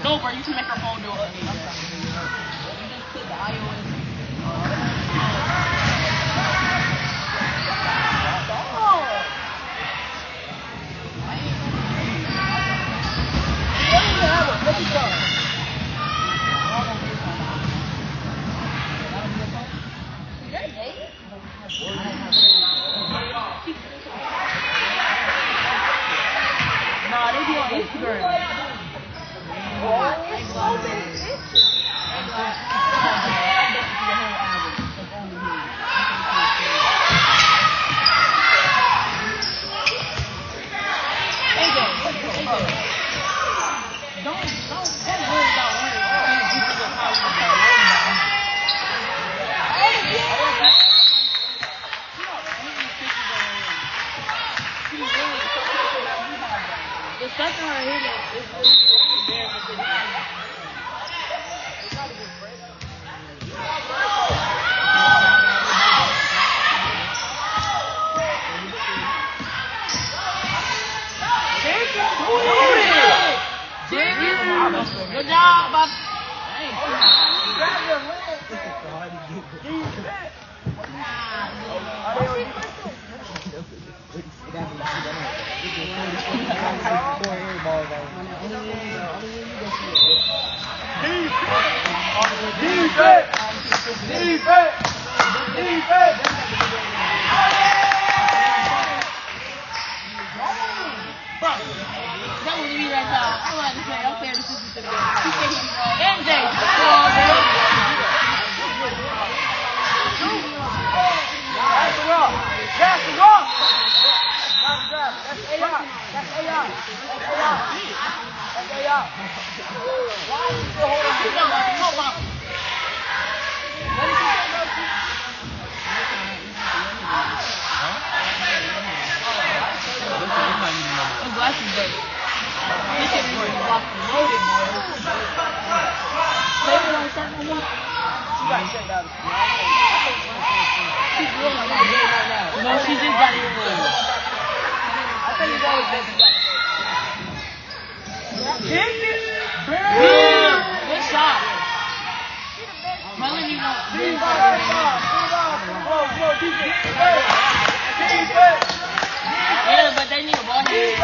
No, bro, you can make her phone do it. Nah, they be on Instagram. Good job, Bob. No, she just got it. I think it's always been good shot. Melanie yeah, but they need a ball here.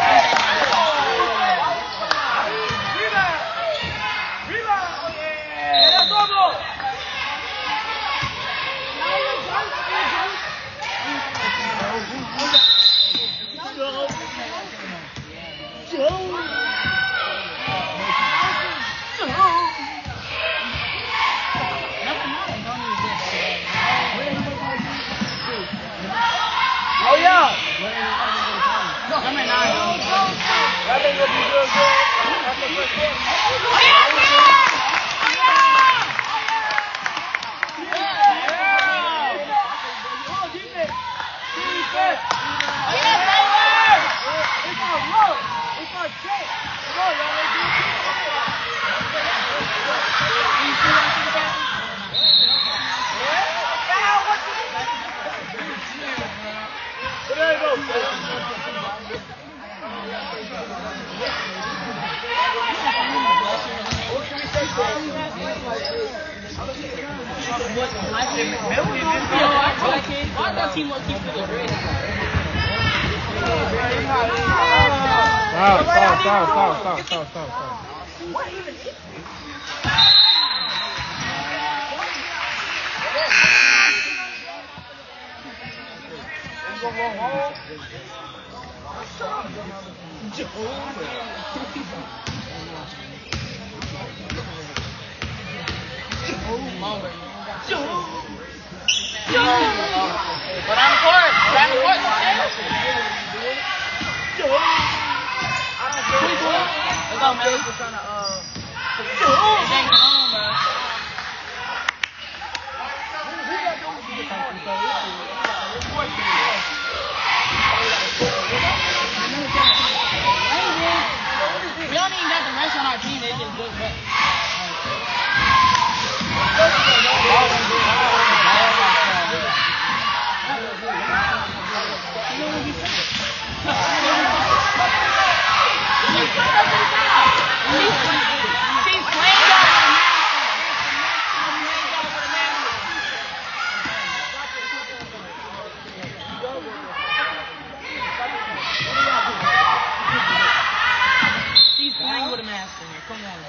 Stop. But I'm court. Let's go, man. We don't even got the rest on our team. They just good rest. She's playing with a master here. Come on.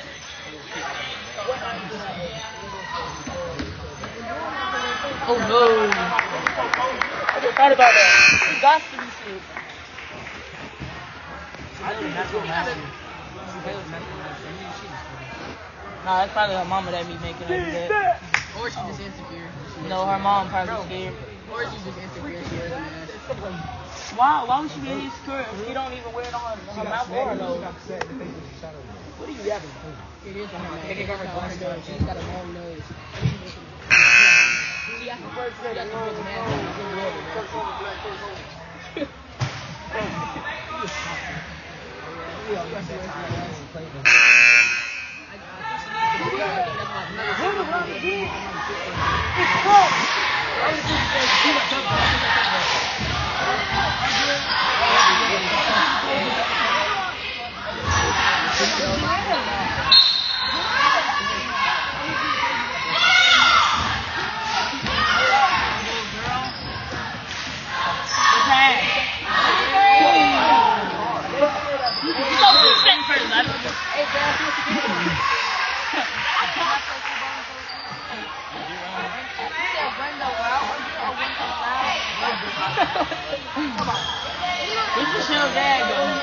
Oh no. I just thought about that. He got to be sick. Nah, that's probably her mama that be making her do that. Or she just insecure. No, her mom probably scared. Or she just insecure. She doesn't ask. Why would she be insecure if she don't even wear it on her mouth or her nose? What are you yapping? It is on her nose. She's got a long nose. She has to first say that nose This is your bag, though.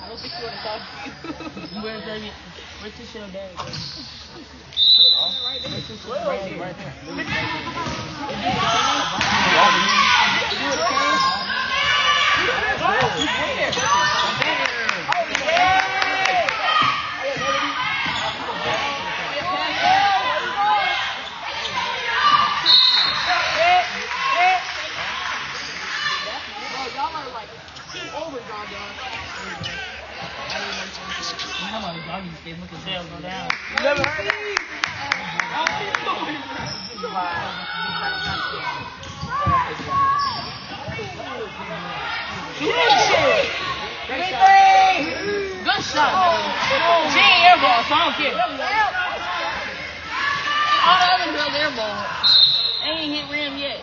I don't think you want to talk to you. Where's the show bag? Right They look at they'll go down. You never heard that? Good shot, man. She ain't airball, so I don't care. All the other girls airball. They ain't hit rim yet.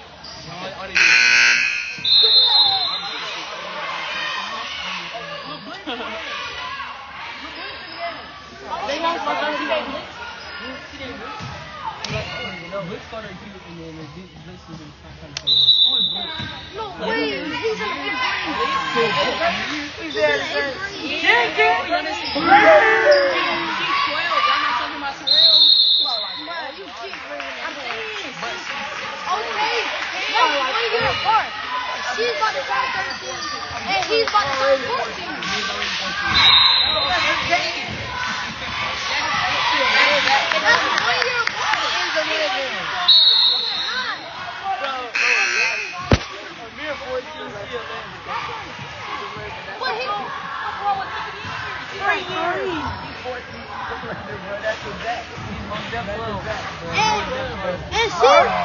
They not supposed to see that blitz. No, blitz started cute and then blitz was in kind of no way, he's in the He's there. He's 12. I'm not talking about Terrell. She's about to turn 13, and he's about to turn 14. That's a 1-year apart. But he's 3 years.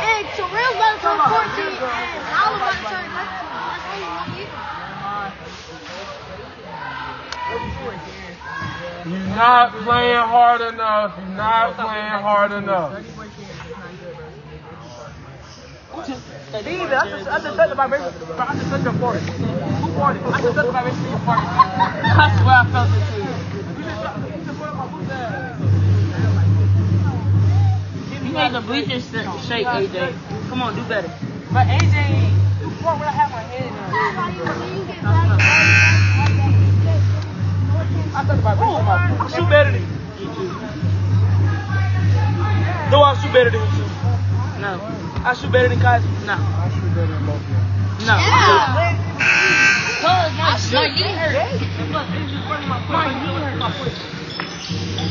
And Terrell's about to turn 14, and Howell's about to turn 13. That's only 1 year. You're not playing hard enough. You're not playing hard enough. Steve, I just said the vibration. I just said your party. Who party? I just said the vibration of your party. That's where I felt it too. You made the bleachers shake, AJ. Come on, do better. But AJ, before when I have my head in I thought about I shoot better than you. Do I shoot better than you? No. I shoot better than Kazi? No. I shoot better than both of you. No. Yeah.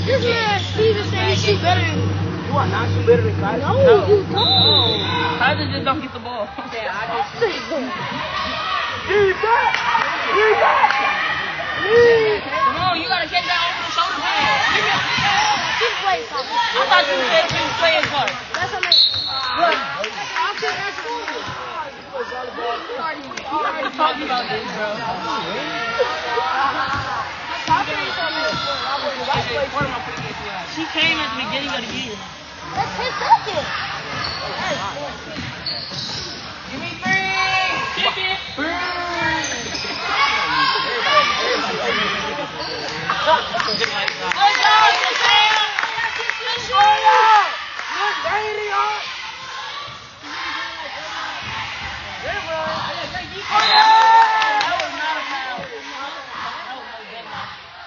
This man Steven said he shoot better than you. Do I not shoot better than Kazi? No, you don't. Tyler just don't get the ball. Give back! Give back! Come on, you gotta catch that over the shoulder pass. Keep playing something. I thought you said you was playing hard. That's what I mean. What? I'll say that's cool. We already talked about this, bro. She came at the beginning of the year. That's his second. Give me 3. Kick it.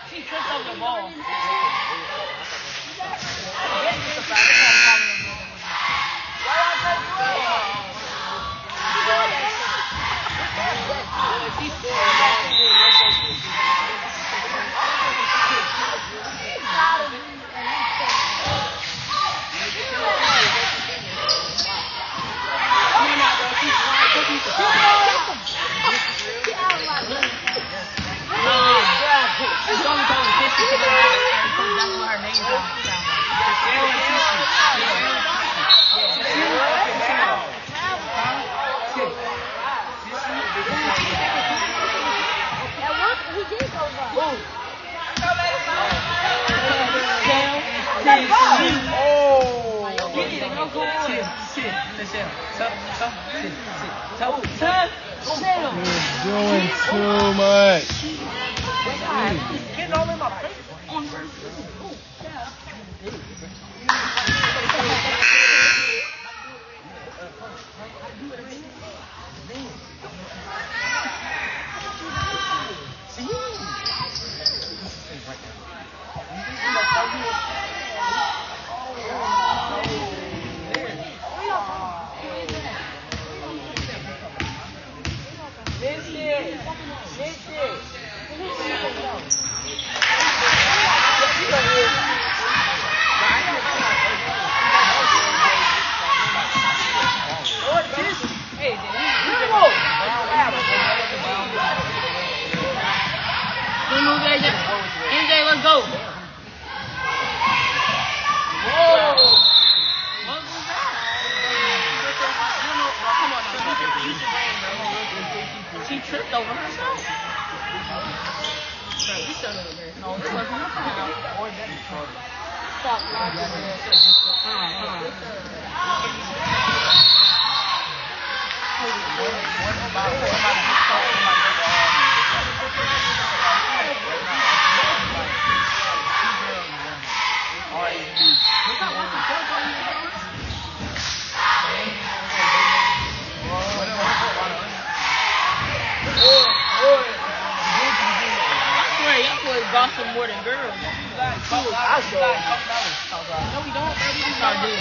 She tripped over the ball. You're doing too much. Getting all in my face. NJ, let's go. She tripped over herself. No, this wasn't her fault. Gossip more than girls. No, we don't. We start doing.